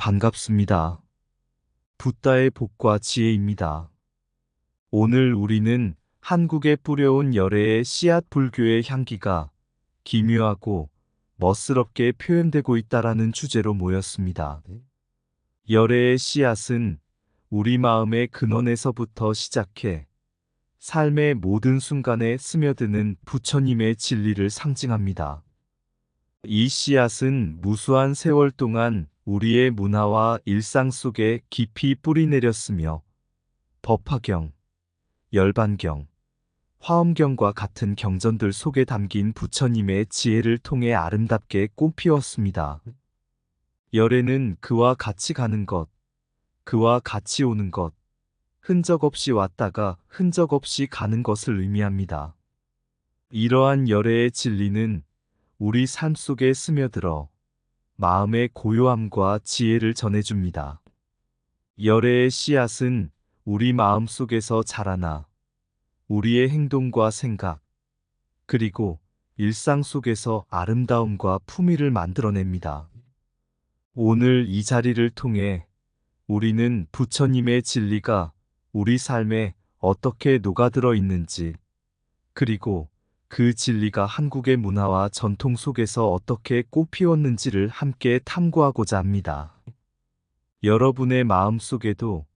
반갑습니다. 붓다의 복과 지혜입니다. 오늘 우리는 한국에 뿌려온 열애의 씨앗 불교의 향기가 기묘하고 멋스럽게 표현되고 있다라는 주제로 모였습니다. 열애의 씨앗은 우리 마음의 근원에서부터 시작해 삶의 모든 순간에 스며드는 부처님의 진리를 상징합니다. 이 씨앗은 무수한 세월 동안 우리의 문화와 일상 속에 깊이 뿌리내렸으며 법화경, 열반경, 화엄경과 같은 경전들 속에 담긴 부처님의 지혜를 통해 아름답게 꽃피웠습니다. 열애는 그와 같이 가는 것, 그와 같이 오는 것, 흔적 없이 왔다가 흔적 없이 가는 것을 의미합니다. 이러한 열애의 진리는 우리 삶 속에 스며들어 마음의 고요함과 지혜를 전해줍니다. 열애의 씨앗은 우리 마음 속에서 자라나 우리의 행동과 생각, 그리고 일상 속에서 아름다움과 품위를 만들어냅니다. 오늘 이 자리를 통해 우리는 부처님의 진리가 우리 삶에 어떻게 녹아들어 있는지, 그리고 그 진리가 한국의 문화와 전통 속에서 어떻게 꽃피웠는지를 함께 탐구하고자 합니다. 여러분의 마음 속에도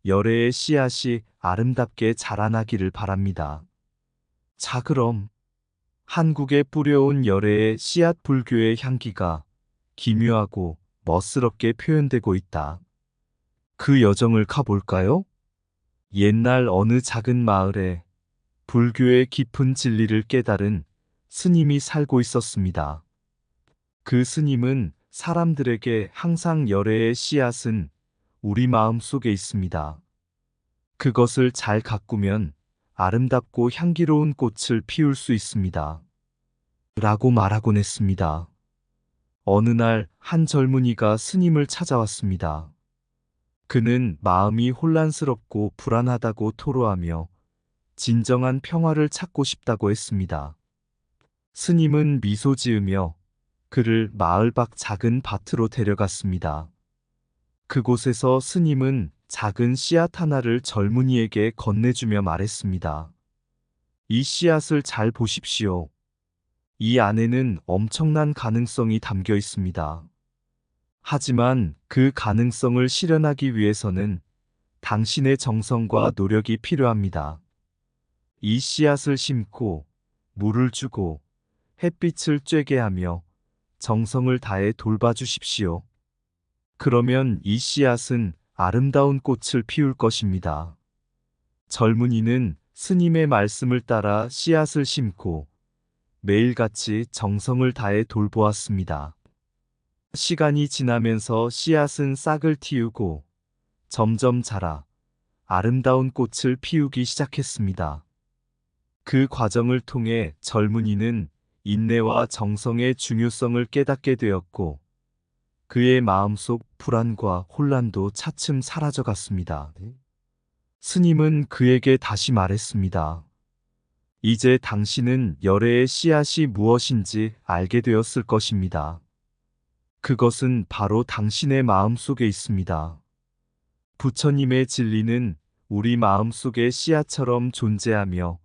열애의 씨앗이 아름답게 자라나기를 바랍니다. 자, 그럼 한국에 뿌려온 열애의 씨앗 불교의 향기가 기묘하고 멋스럽게 표현되고 있다. 그 여정을 가볼까요? 옛날 어느 작은 마을에 불교의 깊은 진리를 깨달은 스님이 살고 있었습니다. 그 스님은 사람들에게 항상 열애의 씨앗은 우리 마음 속에 있습니다. 그것을 잘 가꾸면 아름답고 향기로운 꽃을 피울 수 있습니다. 라고 말하곤 했습니다. 어느 날 한 젊은이가 스님을 찾아왔습니다. 그는 마음이 혼란스럽고 불안하다고 토로하며 진정한 평화를 찾고 싶다고 했습니다. 스님은 미소 지으며 그를 마을 밖 작은 밭으로 데려갔습니다. 그곳에서 스님은 작은 씨앗 하나를 젊은이에게 건네주며 말했습니다. 이 씨앗을 잘 보십시오. 이 안에는 엄청난 가능성이 담겨 있습니다. 하지만 그 가능성을 실현하기 위해서는 당신의 정성과 노력이 필요합니다. 이 씨앗을 심고 물을 주고 햇빛을 쬐게 하며 정성을 다해 돌봐주십시오. 그러면 이 씨앗은 아름다운 꽃을 피울 것입니다. 젊은이는 스님의 말씀을 따라 씨앗을 심고 매일같이 정성을 다해 돌보았습니다. 시간이 지나면서 씨앗은 싹을 틔우고 점점 자라 아름다운 꽃을 피우기 시작했습니다. 그 과정을 통해 젊은이는 인내와 정성의 중요성을 깨닫게 되었고 그의 마음속 불안과 혼란도 차츰 사라져갔습니다. 스님은 그에게 다시 말했습니다. 이제 당신은 열애의 씨앗이 무엇인지 알게 되었을 것입니다. 그것은 바로 당신의 마음 속에 있습니다. 부처님의 진리는 우리 마음 속의 씨앗처럼 존재하며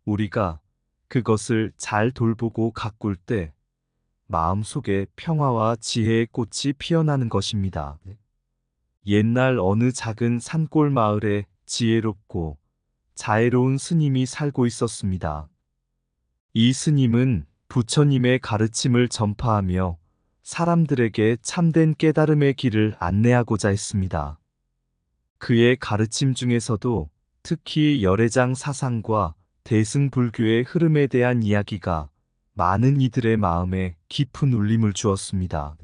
우리가 그것을 잘 돌보고 가꿀 때 마음속에 평화와 지혜의 꽃이 피어나는 것입니다. 옛날 어느 작은 산골 마을에 지혜롭고 자애로운 스님이 살고 있었습니다. 이 스님은 부처님의 가르침을 전파하며 사람들에게 참된 깨달음의 길을 안내하고자 했습니다. 그의 가르침 중에서도 특히 열애장 사상과 대승불교의 흐름에 대한 이야기가 많은 이들의 마음에 깊은 울림을 주었습니다.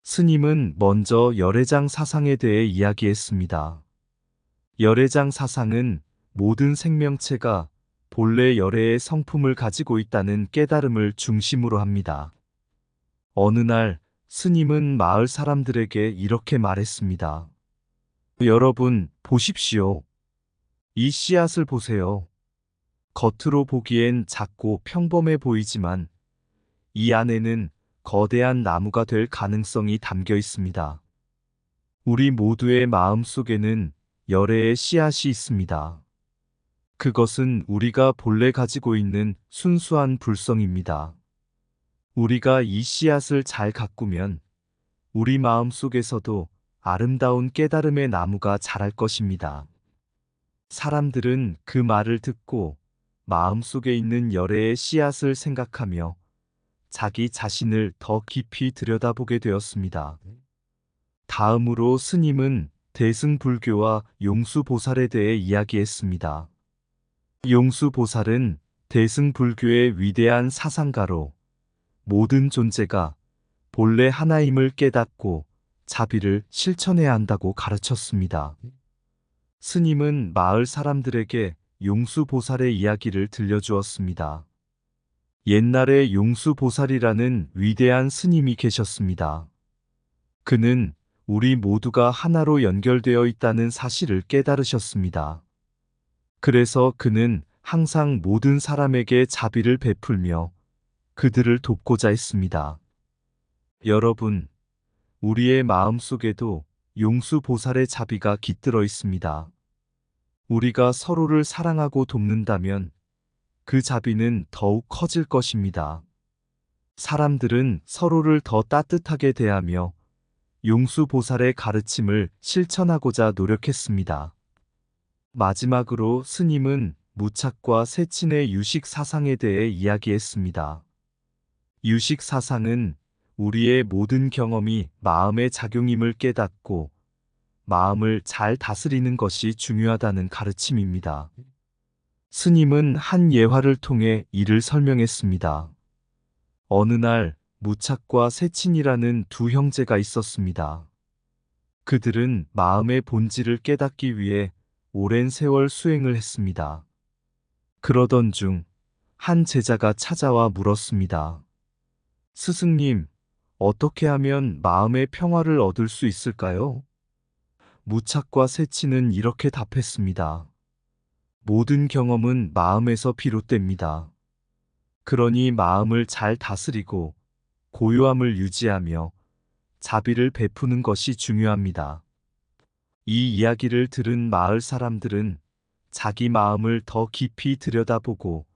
스님은 먼저 열애장 사상에 대해 이야기했습니다. 열애장 사상은 모든 생명체가 본래 열애의 성품을 가지고 있다는 깨달음을 중심으로 합니다. 어느 날 스님은 마을 사람들에게 이렇게 말했습니다. 여러분, 보십시오. 이 씨앗을 보세요. 겉으로 보기엔 작고 평범해 보이지만 이 안에는 거대한 나무가 될 가능성이 담겨 있습니다. 우리 모두의 마음 속에는 열애의 씨앗이 있습니다. 그것은 우리가 본래 가지고 있는 순수한 불성입니다. 우리가 이 씨앗을 잘 가꾸면 우리 마음 속에서도 아름다운 깨달음의 나무가 자랄 것입니다. 사람들은 그 말을 듣고 마음속에 있는 열애의 씨앗을 생각하며 자기 자신을 더 깊이 들여다보게 되었습니다. 다음으로 스님은 대승불교와 용수보살에 대해 이야기했습니다. 용수보살은 대승불교의 위대한 사상가로 모든 존재가 본래 하나임을 깨닫고 자비를 실천해야 한다고 가르쳤습니다. 스님은 마을 사람들에게 용수보살의 이야기를 들려주었습니다. 옛날에 용수보살이라는 위대한 스님이 계셨습니다. 그는 우리 모두가 하나로 연결되어 있다는 사실을 깨달으셨습니다. 그래서 그는 항상 모든 사람에게 자비를 베풀며 그들을 돕고자 했습니다. 여러분, 우리의 마음 속에도 용수보살의 자비가 깃들어 있습니다. 우리가 서로를 사랑하고 돕는다면 그 자비는 더욱 커질 것입니다. 사람들은 서로를 더 따뜻하게 대하며 용수보살의 가르침을 실천하고자 노력했습니다. 마지막으로 스님은 무착과 세친의 유식사상에 대해 이야기했습니다. 유식사상은 우리의 모든 경험이 마음의 작용임을 깨닫고 마음을 잘 다스리는 것이 중요하다는 가르침입니다. 스님은 한 예화를 통해 이를 설명했습니다. 어느 날 무착과 세친이라는 두 형제가 있었습니다. 그들은 마음의 본질을 깨닫기 위해 오랜 세월 수행을 했습니다. 그러던 중 한 제자가 찾아와 물었습니다. 스승님, 어떻게 하면 마음의 평화를 얻을 수 있을까요? 무착과 세친은 이렇게 답했습니다. 모든 경험은 마음에서 비롯됩니다. 그러니 마음을 잘 다스리고 고요함을 유지하며 자비를 베푸는 것이 중요합니다. 이 이야기를 들은 마을 사람들은 자기 마음을 더 깊이 들여다보고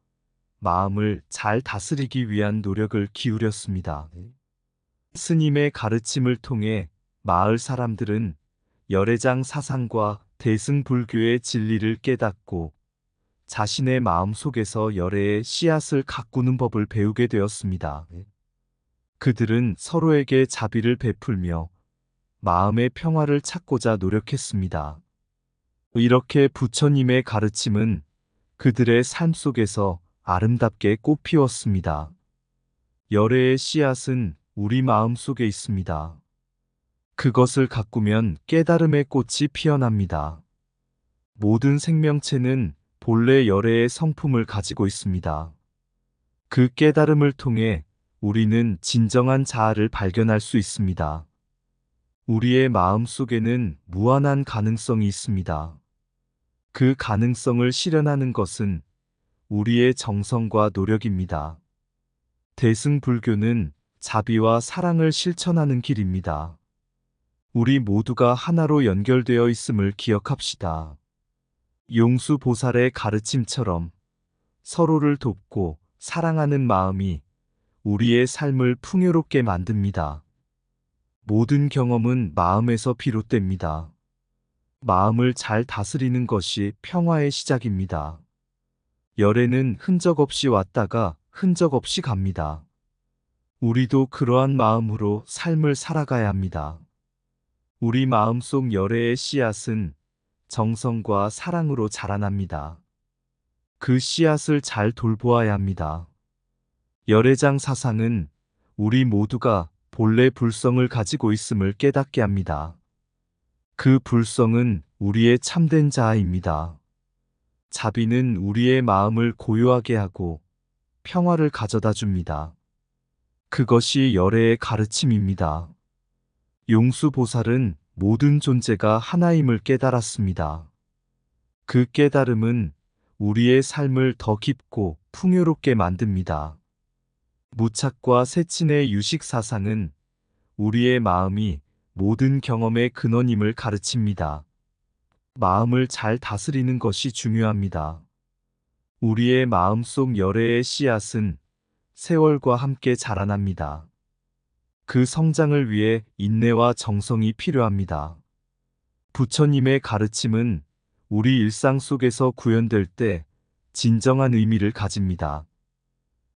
마음을 잘 다스리기 위한 노력을 기울였습니다. 스님의 가르침을 통해 마을 사람들은 열애장 사상과 대승불교의 진리를 깨닫고 자신의 마음 속에서 열애의 씨앗을 가꾸는 법을 배우게 되었습니다. 그들은 서로에게 자비를 베풀며 마음의 평화를 찾고자 노력했습니다. 이렇게 부처님의 가르침은 그들의 삶 속에서 아름답게 꽃피웠습니다. 열애의 씨앗은 우리 마음 속에 있습니다. 그것을 가꾸면 깨달음의 꽃이 피어납니다. 모든 생명체는 본래 열애의 성품을 가지고 있습니다. 그 깨달음을 통해 우리는 진정한 자아를 발견할 수 있습니다. 우리의 마음 속에는 무한한 가능성이 있습니다. 그 가능성을 실현하는 것은 우리의 정성과 노력입니다. 대승불교는 자비와 사랑을 실천하는 길입니다. 우리 모두가 하나로 연결되어 있음을 기억합시다. 용수보살의 가르침처럼 서로를 돕고 사랑하는 마음이 우리의 삶을 풍요롭게 만듭니다. 모든 경험은 마음에서 비롯됩니다. 마음을 잘 다스리는 것이 평화의 시작입니다. 열애는 흔적 없이 왔다가 흔적 없이 갑니다. 우리도 그러한 마음으로 삶을 살아가야 합니다. 우리 마음속 열애의 씨앗은 정성과 사랑으로 자라납니다. 그 씨앗을 잘 돌보아야 합니다. 열애장 사상은 우리 모두가 본래 불성을 가지고 있음을 깨닫게 합니다. 그 불성은 우리의 참된 자아입니다. 자비는 우리의 마음을 고요하게 하고 평화를 가져다 줍니다. 그것이 열애의 가르침입니다. 용수보살은 모든 존재가 하나임을 깨달았습니다. 그 깨달음은 우리의 삶을 더 깊고 풍요롭게 만듭니다. 무착과 세친의 유식사상은 우리의 마음이 모든 경험의 근원임을 가르칩니다. 마음을 잘 다스리는 것이 중요합니다. 우리의 마음속 열애의 씨앗은 세월과 함께 자라납니다. 그 성장을 위해 인내와 정성이 필요합니다. 부처님의 가르침은 우리 일상 속에서 구현될 때 진정한 의미를 가집니다.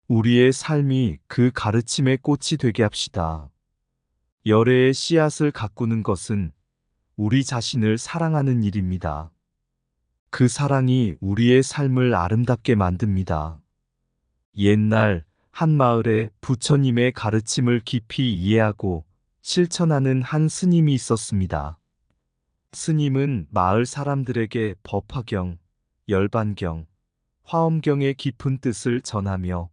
우리의 삶이 그 가르침의 꽃이 되게 합시다. 열애의 씨앗을 가꾸는 것은 우리 자신을 사랑하는 일입니다. 그 사랑이 우리의 삶을 아름답게 만듭니다. 옛날 한 마을에 부처님의 가르침을 깊이 이해하고 실천하는 한 스님이 있었습니다. 스님은 마을 사람들에게 법화경, 열반경, 화엄경의 깊은 뜻을 전하며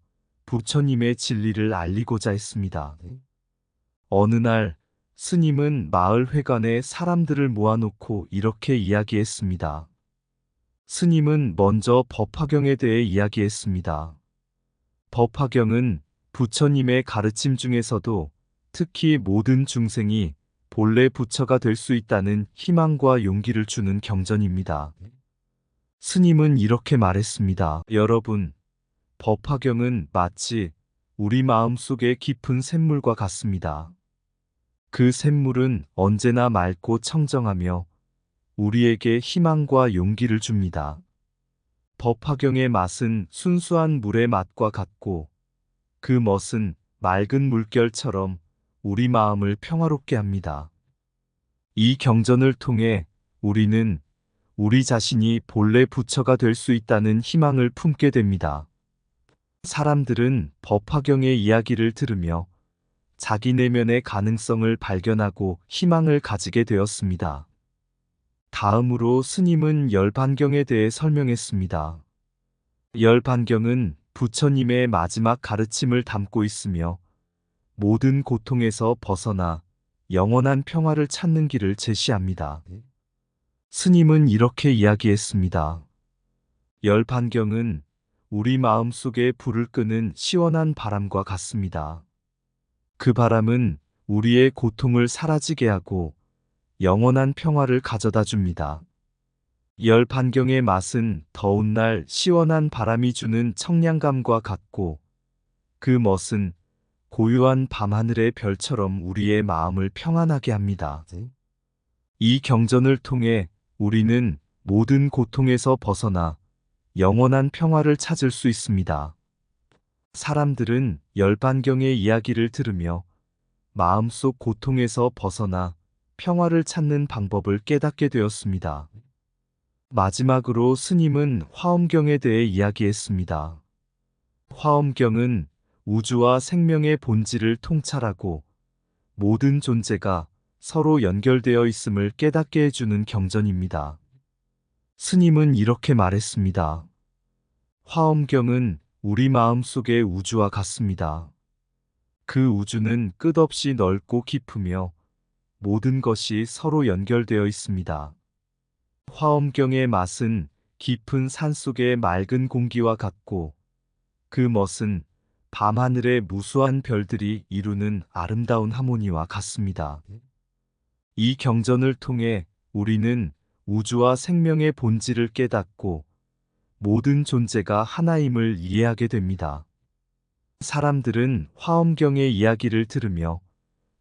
부처님의 진리를 알리고자 했습니다. 어느 날 스님은 마을 회관에 사람들을 모아놓고 이렇게 이야기했습니다. 스님은 먼저 법화경에 대해 이야기했습니다. 법화경은 부처님의 가르침 중에서도 특히 모든 중생이 본래 부처가 될 수 있다는 희망과 용기를 주는 경전입니다. 스님은 이렇게 말했습니다. 여러분, 법화경은 마치 우리 마음속의 깊은 샘물과 같습니다. 그 샘물은 언제나 맑고 청정하며 우리에게 희망과 용기를 줍니다. 법화경의 맛은 순수한 물의 맛과 같고 그 멋은 맑은 물결처럼 우리 마음을 평화롭게 합니다. 이 경전을 통해 우리는 우리 자신이 본래 부처가 될 수 있다는 희망을 품게 됩니다. 사람들은 법화경의 이야기를 들으며 자기 내면의 가능성을 발견하고 희망을 가지게 되었습니다. 다음으로 스님은 열반경에 대해 설명했습니다. 열반경은 부처님의 마지막 가르침을 담고 있으며 모든 고통에서 벗어나 영원한 평화를 찾는 길을 제시합니다. 스님은 이렇게 이야기했습니다. 열반경은 우리 마음속에 불을 끄는 시원한 바람과 같습니다. 그 바람은 우리의 고통을 사라지게 하고 영원한 평화를 가져다 줍니다. 열반경의 맛은 더운 날 시원한 바람이 주는 청량감과 같고 그 멋은 고요한 밤하늘의 별처럼 우리의 마음을 평안하게 합니다. 이 경전을 통해 우리는 모든 고통에서 벗어나 영원한 평화를 찾을 수 있습니다. 사람들은 열반경의 이야기를 들으며 마음속 고통에서 벗어나 평화를 찾는 방법을 깨닫게 되었습니다. 마지막으로 스님은 화엄경에 대해 이야기했습니다. 화엄경은 우주와 생명의 본질을 통찰하고 모든 존재가 서로 연결되어 있음을 깨닫게 해주는 경전입니다. 스님은 이렇게 말했습니다. 화엄경은 우리 마음 속의 우주와 같습니다. 그 우주는 끝없이 넓고 깊으며 모든 것이 서로 연결되어 있습니다. 화엄경의 맛은 깊은 산속의 맑은 공기와 같고 그 멋은 밤하늘의 무수한 별들이 이루는 아름다운 하모니와 같습니다. 이 경전을 통해 우리는 우주와 생명의 본질을 깨닫고 모든 존재가 하나임을 이해하게 됩니다. 사람들은 화엄경의 이야기를 들으며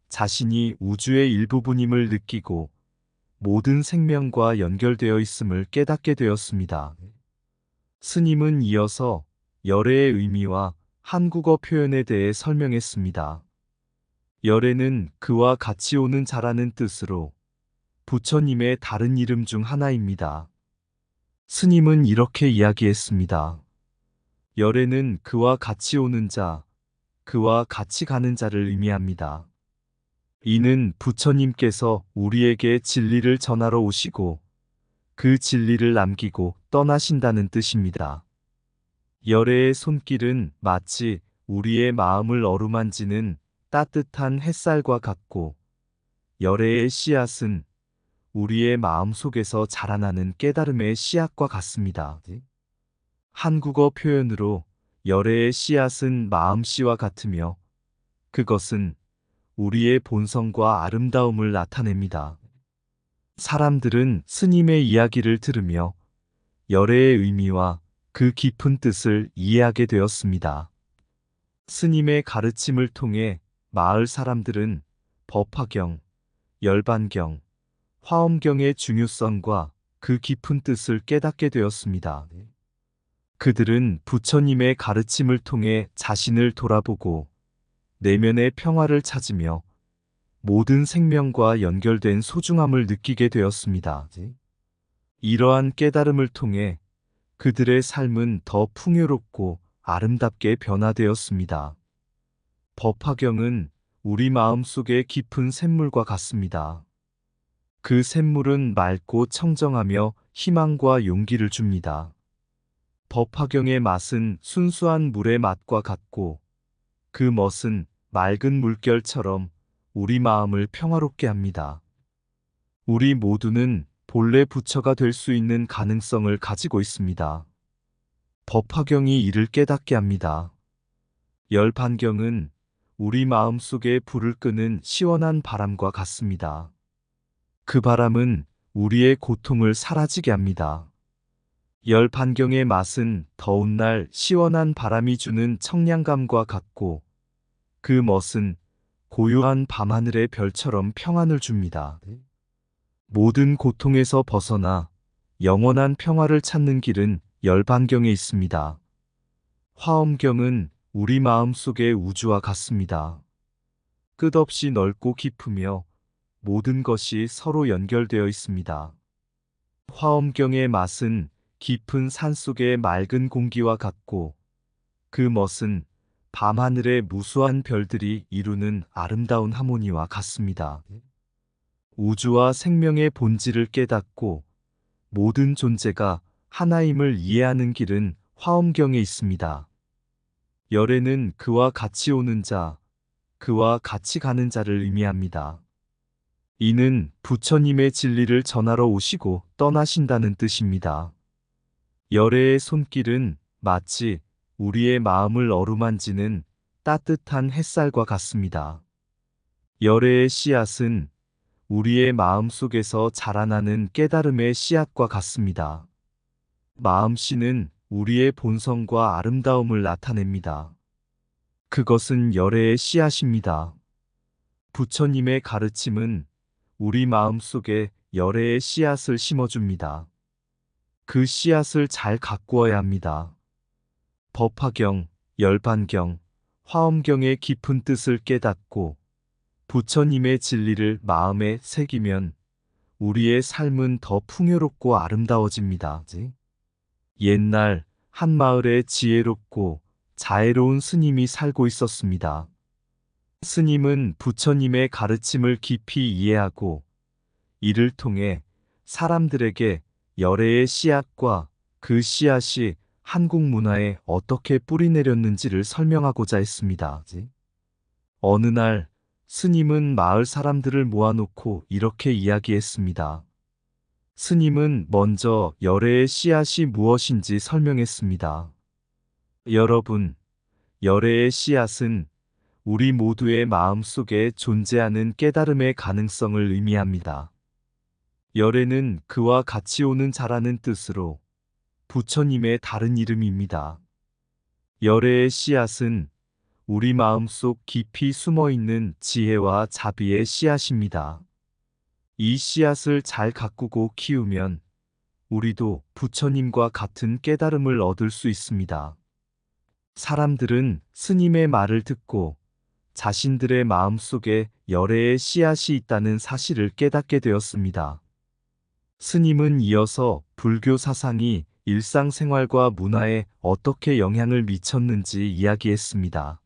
자신이 우주의 일부분임을 느끼고 모든 생명과 연결되어 있음을 깨닫게 되었습니다. 스님은 이어서 열애의 의미와 한국어 표현에 대해 설명했습니다. 열애는 그와 같이 오는 자라는 뜻으로 부처님의 다른 이름 중 하나입니다. 스님은 이렇게 이야기했습니다. 열애는 그와 같이 오는 자, 그와 같이 가는 자를 의미합니다. 이는 부처님께서 우리에게 진리를 전하러 오시고 그 진리를 남기고 떠나신다는 뜻입니다. 열애의 손길은 마치 우리의 마음을 어루만지는 따뜻한 햇살과 같고 열애의 씨앗은 우리의 마음 속에서 자라나는 깨달음의 씨앗과 같습니다. 한국어 표현으로 열애의 씨앗은 마음씨와 같으며 그것은 우리의 본성과 아름다움을 나타냅니다. 사람들은 스님의 이야기를 들으며 열애의 의미와 그 깊은 뜻을 이해하게 되었습니다. 스님의 가르침을 통해 마을 사람들은 법화경, 열반경, 화엄경의 중요성과 그 깊은 뜻을 깨닫게 되었습니다. 그들은 부처님의 가르침을 통해 자신을 돌아보고 내면의 평화를 찾으며 모든 생명과 연결된 소중함을 느끼게 되었습니다. 이러한 깨달음을 통해 그들의 삶은 더 풍요롭고 아름답게 변화되었습니다. 법화경은 우리 마음 속의 깊은 샘물과 같습니다. 그 샘물은 맑고 청정하며 희망과 용기를 줍니다. 법화경의 맛은 순수한 물의 맛과 같고 그 멋은 맑은 물결처럼 우리 마음을 평화롭게 합니다. 우리 모두는 본래 부처가 될 수 있는 가능성을 가지고 있습니다. 법화경이 이를 깨닫게 합니다. 열반경은 우리 마음 속에 불을 끄는 시원한 바람과 같습니다. 그 바람은 우리의 고통을 사라지게 합니다. 열반경의 맛은 더운 날 시원한 바람이 주는 청량감과 같고 그 멋은 고요한 밤하늘의 별처럼 평안을 줍니다. 모든 고통에서 벗어나 영원한 평화를 찾는 길은 열반경에 있습니다. 화엄경은 우리 마음 속의 우주와 같습니다. 끝없이 넓고 깊으며 모든 것이 서로 연결되어 있습니다. 화엄경의 맛은 깊은 산속의 맑은 공기와 같고 그 멋은 밤하늘의 무수한 별들이 이루는 아름다운 하모니와 같습니다. 우주와 생명의 본질을 깨닫고 모든 존재가 하나임을 이해하는 길은 화엄경에 있습니다. 열애는 그와 같이 오는 자, 그와 같이 가는 자를 의미합니다. 이는 부처님의 진리를 전하러 오시고 떠나신다는 뜻입니다. 열애의 손길은 마치 우리의 마음을 어루만지는 따뜻한 햇살과 같습니다. 열애의 씨앗은 우리의 마음 속에서 자라나는 깨달음의 씨앗과 같습니다. 마음씨는 우리의 본성과 아름다움을 나타냅니다. 그것은 열애의 씨앗입니다. 부처님의 가르침은 우리 마음 속에 열애의 씨앗을 심어줍니다. 그 씨앗을 잘 가꾸어야 합니다. 법화경, 열반경, 화엄경의 깊은 뜻을 깨닫고 부처님의 진리를 마음에 새기면 우리의 삶은 더 풍요롭고 아름다워집니다. 옛날 한 마을에 지혜롭고 자애로운 스님이 살고 있었습니다. 스님은 부처님의 가르침을 깊이 이해하고 이를 통해 사람들에게 열애의 씨앗과 그 씨앗이 한국 문화에 어떻게 뿌리내렸는지를 설명하고자 했습니다. 어느 날 스님은 마을 사람들을 모아놓고 이렇게 이야기했습니다. 스님은 먼저 열애의 씨앗이 무엇인지 설명했습니다. 여러분, 열애의 씨앗은 우리 모두의 마음 속에 존재하는 깨달음의 가능성을 의미합니다. 열애는 그와 같이 오는 자라는 뜻으로 부처님의 다른 이름입니다. 열애의 씨앗은 우리 마음속 깊이 숨어있는 지혜와 자비의 씨앗입니다. 이 씨앗을 잘 가꾸고 키우면 우리도 부처님과 같은 깨달음을 얻을 수 있습니다. 사람들은 스님의 말을 듣고 자신들의 마음속에 열애의 씨앗이 있다는 사실을 깨닫게 되었습니다. 스님은 이어서 불교 사상이 일상생활과 문화에 어떻게 영향을 미쳤는지 이야기했습니다.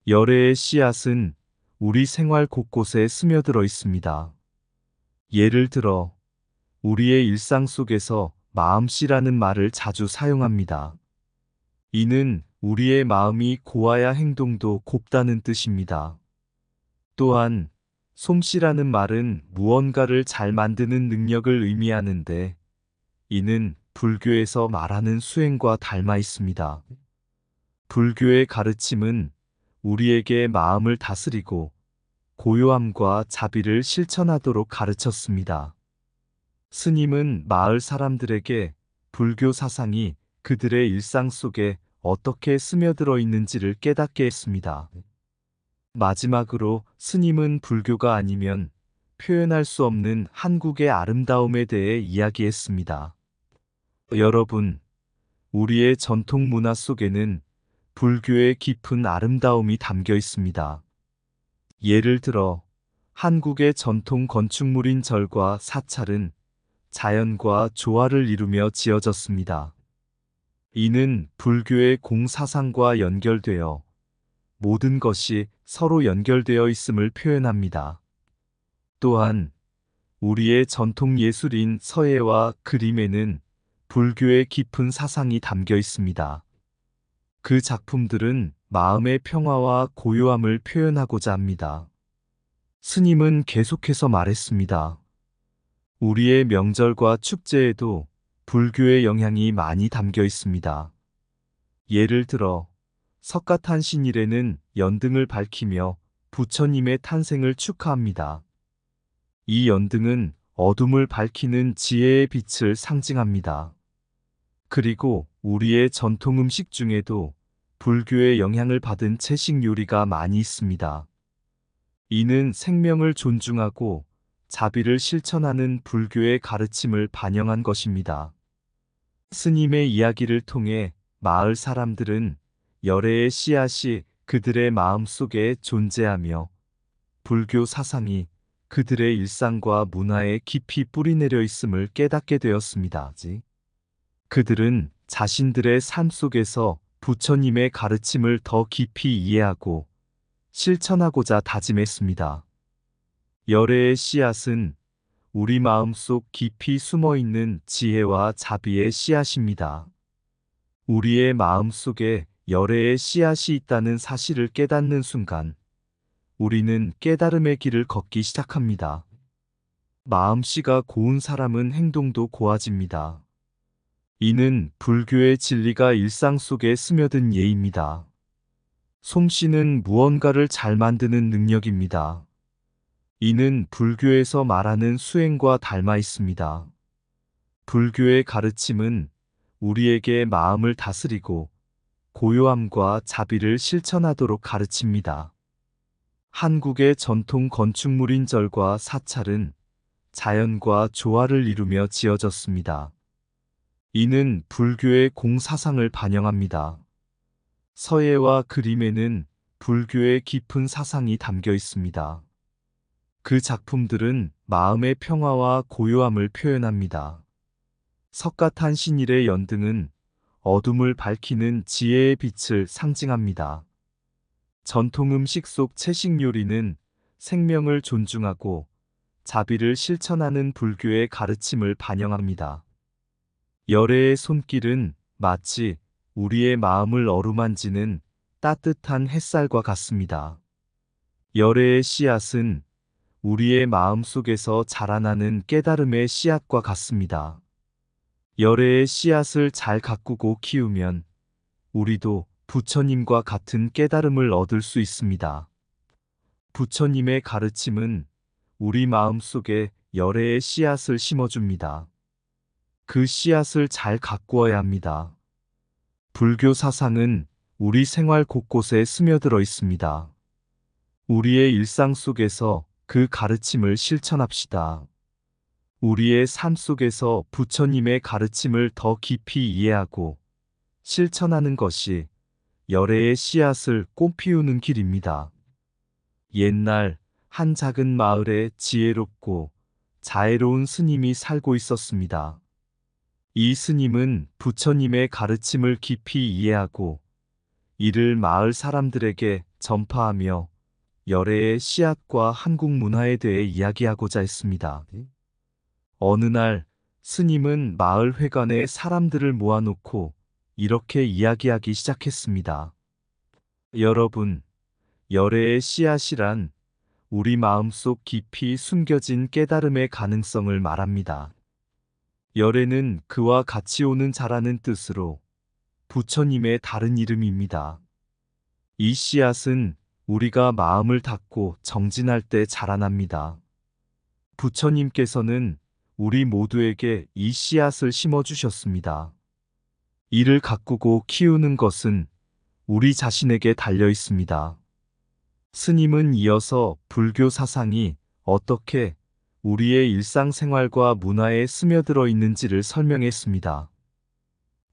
열애의 씨앗은 우리 생활 곳곳에 스며들어 있습니다. 예를 들어 우리의 일상 속에서 마음씨라는 말을 자주 사용합니다. 이는 우리의 마음이 고와야 행동도 곱다는 뜻입니다. 또한 솜씨라는 말은 무언가를 잘 만드는 능력을 의미하는데 이는 불교에서 말하는 수행과 닮아 있습니다. 불교의 가르침은 우리에게 마음을 다스리고 고요함과 자비를 실천하도록 가르쳤습니다. 스님은 마을 사람들에게 불교 사상이 그들의 일상 속에 어떻게 스며들어 있는지를 깨닫게 했습니다. 마지막으로 스님은 불교가 아니면 표현할 수 없는 한국의 아름다움에 대해 이야기했습니다. 여러분, 우리의 전통 문화 속에는 불교의 깊은 아름다움이 담겨 있습니다. 예를 들어, 한국의 전통 건축물인 절과 사찰은 자연과 조화를 이루며 지어졌습니다. 이는 불교의 공사상과 연결되어 모든 것이 서로 연결되어 있음을 표현합니다. 또한 우리의 전통 예술인 서예와 그림에는 불교의 깊은 사상이 담겨 있습니다. 그 작품들은 마음의 평화와 고요함을 표현하고자 합니다. 스님은 계속해서 말했습니다. 우리의 명절과 축제에도 불교의 영향이 많이 담겨 있습니다. 예를 들어 석가탄신일에는 연등을 밝히며 부처님의 탄생을 축하합니다. 이 연등은 어둠을 밝히는 지혜의 빛을 상징합니다. 그리고 우리의 전통 음식 중에도 불교의 영향을 받은 채식 요리가 많이 있습니다. 이는 생명을 존중하고 자비를 실천하는 불교의 가르침을 반영한 것입니다. 스님의 이야기를 통해 마을 사람들은 열애의 씨앗이 그들의 마음 속에 존재하며 불교 사상이 그들의 일상과 문화에 깊이 뿌리내려 있음을 깨닫게 되었습니다. 그들은 자신들의 삶 속에서 부처님의 가르침을 더 깊이 이해하고 실천하고자 다짐했습니다. 열애의 씨앗은 우리 마음속 깊이 숨어 있는 지혜와 자비의 씨앗입니다. 우리의 마음 속에 열애의 씨앗이 있다는 사실을 깨닫는 순간, 우리는 깨달음의 길을 걷기 시작합니다. 마음씨가 고운 사람은 행동도 고와집니다. 이는 불교의 진리가 일상 속에 스며든 예입니다. 솜씨는 무언가를 잘 만드는 능력입니다. 이는 불교에서 말하는 수행과 닮아 있습니다. 불교의 가르침은 우리에게 마음을 다스리고 고요함과 자비를 실천하도록 가르칩니다. 한국의 전통 건축물인 절과 사찰은 자연과 조화를 이루며 지어졌습니다. 이는 불교의 공사상을 반영합니다. 서예와 그림에는 불교의 깊은 사상이 담겨 있습니다. 그 작품들은 마음의 평화와 고요함을 표현합니다. 석가탄신일의 연등은 어둠을 밝히는 지혜의 빛을 상징합니다. 전통 음식 속 채식 요리는 생명을 존중하고 자비를 실천하는 불교의 가르침을 반영합니다. 열애의 손길은 마치 우리의 마음을 어루만지는 따뜻한 햇살과 같습니다. 열애의 씨앗은 우리의 마음 속에서 자라나는 깨달음의 씨앗과 같습니다. 열애의 씨앗을 잘 가꾸고 키우면 우리도 부처님과 같은 깨달음을 얻을 수 있습니다. 부처님의 가르침은 우리 마음 속에 열애의 씨앗을 심어줍니다. 그 씨앗을 잘 가꾸어야 합니다. 불교 사상은 우리 생활 곳곳에 스며들어 있습니다. 우리의 일상 속에서 그 가르침을 실천합시다. 우리의 삶 속에서 부처님의 가르침을 더 깊이 이해하고 실천하는 것이 열애의 씨앗을 꽃피우는 길입니다. 옛날 한 작은 마을에 지혜롭고 자애로운 스님이 살고 있었습니다. 이 스님은 부처님의 가르침을 깊이 이해하고 이를 마을 사람들에게 전파하며 열애의 씨앗과 한국 문화에 대해 이야기하고자 했습니다. 어느 날 스님은 마을 회관에 사람들을 모아놓고 이렇게 이야기하기 시작했습니다. 여러분, 열애의 씨앗이란 우리 마음속 깊이 숨겨진 깨달음의 가능성을 말합니다. 열애는 그와 같이 오는 자라는 뜻으로 부처님의 다른 이름입니다. 이 씨앗은 우리가 마음을 닫고 정진할 때 자라납니다. 부처님께서는 우리 모두에게 이 씨앗을 심어주셨습니다. 이를 가꾸고 키우는 것은 우리 자신에게 달려 있습니다. 스님은 이어서 불교 사상이 어떻게 우리의 일상생활과 문화에 스며들어 있는지를 설명했습니다.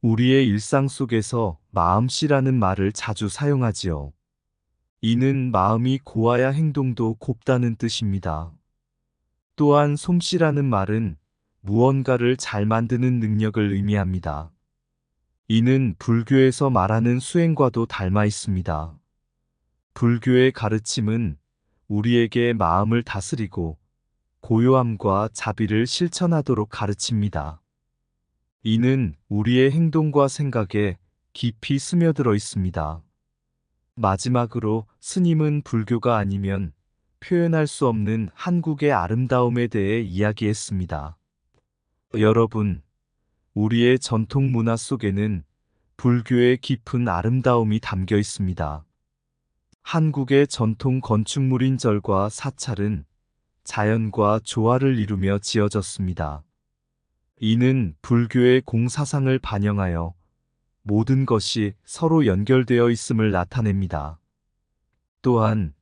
우리의 일상 속에서 마음씨라는 말을 자주 사용하지요. 이는 마음이 고와야 행동도 곱다는 뜻입니다. 또한 솜씨라는 말은 무언가를 잘 만드는 능력을 의미합니다. 이는 불교에서 말하는 수행과도 닮아 있습니다. 불교의 가르침은 우리에게 마음을 다스리고 고요함과 자비를 실천하도록 가르칩니다. 이는 우리의 행동과 생각에 깊이 스며들어 있습니다. 마지막으로 스님은 불교가 아니면 표현할 수 없는 한국의 아름다움에 대해 이야기했습니다. 여러분, 우리의 전통 문화 속에는 불교의 깊은 아름다움이 담겨 있습니다. 한국의 전통 건축물인 절과 사찰은 자연과 조화를 이루며 지어졌습니다. 이는 불교의 공사상을 반영하여 모든 것이 서로 연결되어 있음을 나타냅니다. 또한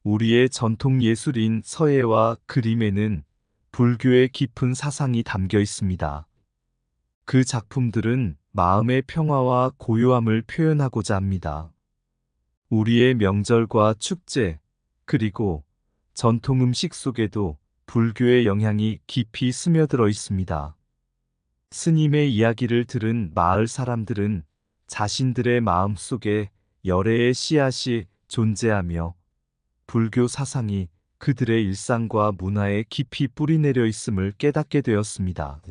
우리의 전통 예술인 서예와 그림에는 불교의 깊은 사상이 담겨 있습니다. 그 작품들은 마음의 평화와 고요함을 표현하고자 합니다. 우리의 명절과 축제, 그리고 전통 음식 속에도 불교의 영향이 깊이 스며들어 있습니다. 스님의 이야기를 들은 마을 사람들은 자신들의 마음 속에 열애의 씨앗이 존재하며 불교 사상이 그들의 일상과 문화에 깊이 뿌리내려 있음을 깨닫게 되었습니다.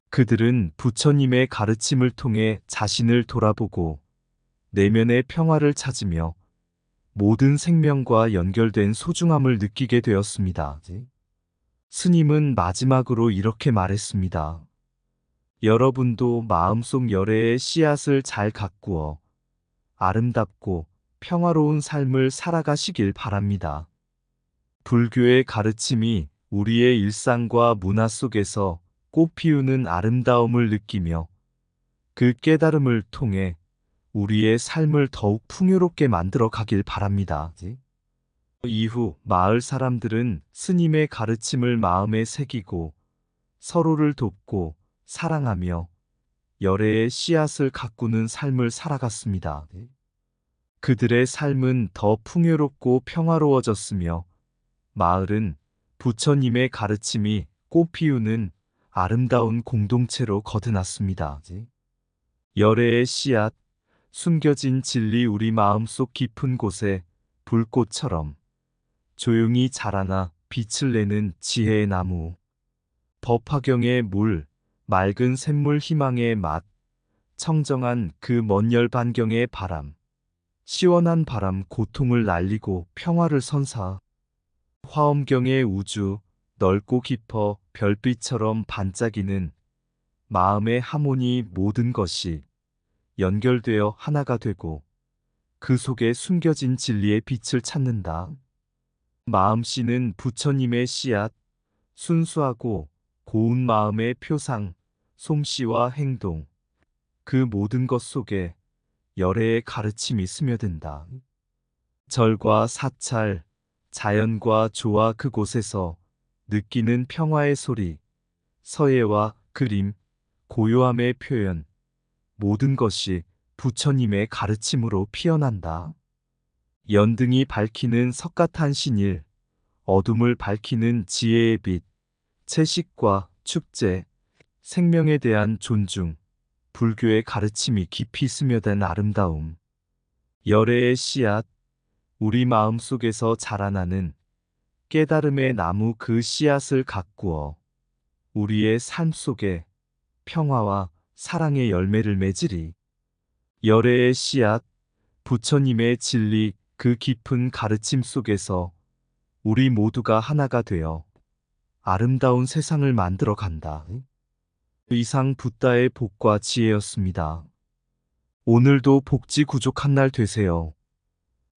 그들은 부처님의 가르침을 통해 자신을 돌아보고 내면의 평화를 찾으며 모든 생명과 연결된 소중함을 느끼게 되었습니다. 스님은 마지막으로 이렇게 말했습니다. 여러분도 마음속 열애의 씨앗을 잘 가꾸어 아름답고 평화로운 삶을 살아가시길 바랍니다. 불교의 가르침이 우리의 일상과 문화 속에서 꽃피우는 아름다움을 느끼며 그 깨달음을 통해 우리의 삶을 더욱 풍요롭게 만들어 가길 바랍니다. 이후 마을 사람들은 스님의 가르침을 마음에 새기고 서로를 돕고 사랑하며 열애의 씨앗을 가꾸는 삶을 살아갔습니다. 그들의 삶은 더 풍요롭고 평화로워졌으며 마을은 부처님의 가르침이 꽃피우는 아름다운 공동체로 거듭났습니다. 열애의 씨앗, 숨겨진 진리 우리 마음속 깊은 곳에 불꽃처럼 조용히 자라나 빛을 내는 지혜의 나무. 법화경의 물, 맑은 샘물 희망의 맛, 청정한 그 먼 열반경의 바람, 시원한 바람 고통을 날리고 평화를 선사. 화엄경의 우주, 넓고 깊어 별빛처럼 반짝이는 마음의 하모니 모든 것이 연결되어 하나가 되고 그 속에 숨겨진 진리의 빛을 찾는다. 마음씨는 부처님의 씨앗, 순수하고 고운 마음의 표상, 솜씨와 행동, 그 모든 것 속에 열애의 가르침이 스며든다. 절과 사찰, 자연과 조화 그곳에서 느끼는 평화의 소리, 서예와 그림, 고요함의 표현, 모든 것이 부처님의 가르침으로 피어난다. 연등이 밝히는 석가탄 신일, 어둠을 밝히는 지혜의 빛, 채식과 축제, 생명에 대한 존중, 불교의 가르침이 깊이 스며든 아름다움, 열애의 씨앗, 우리 마음 속에서 자라나는 깨달음의 나무 그 씨앗을 가꾸어 우리의 삶 속에 평화와 사랑의 열매를 맺으리. 열애의 씨앗, 부처님의 진리 그 깊은 가르침 속에서 우리 모두가 하나가 되어 아름다운 세상을 만들어 간다. 이상 붓다의 복과 지혜였습니다. 오늘도 복지 구족한 날 되세요.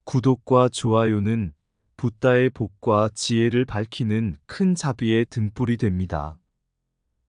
구독과 좋아요는 붓다의 복과 지혜를 밝히는 큰 자비의 등불이 됩니다.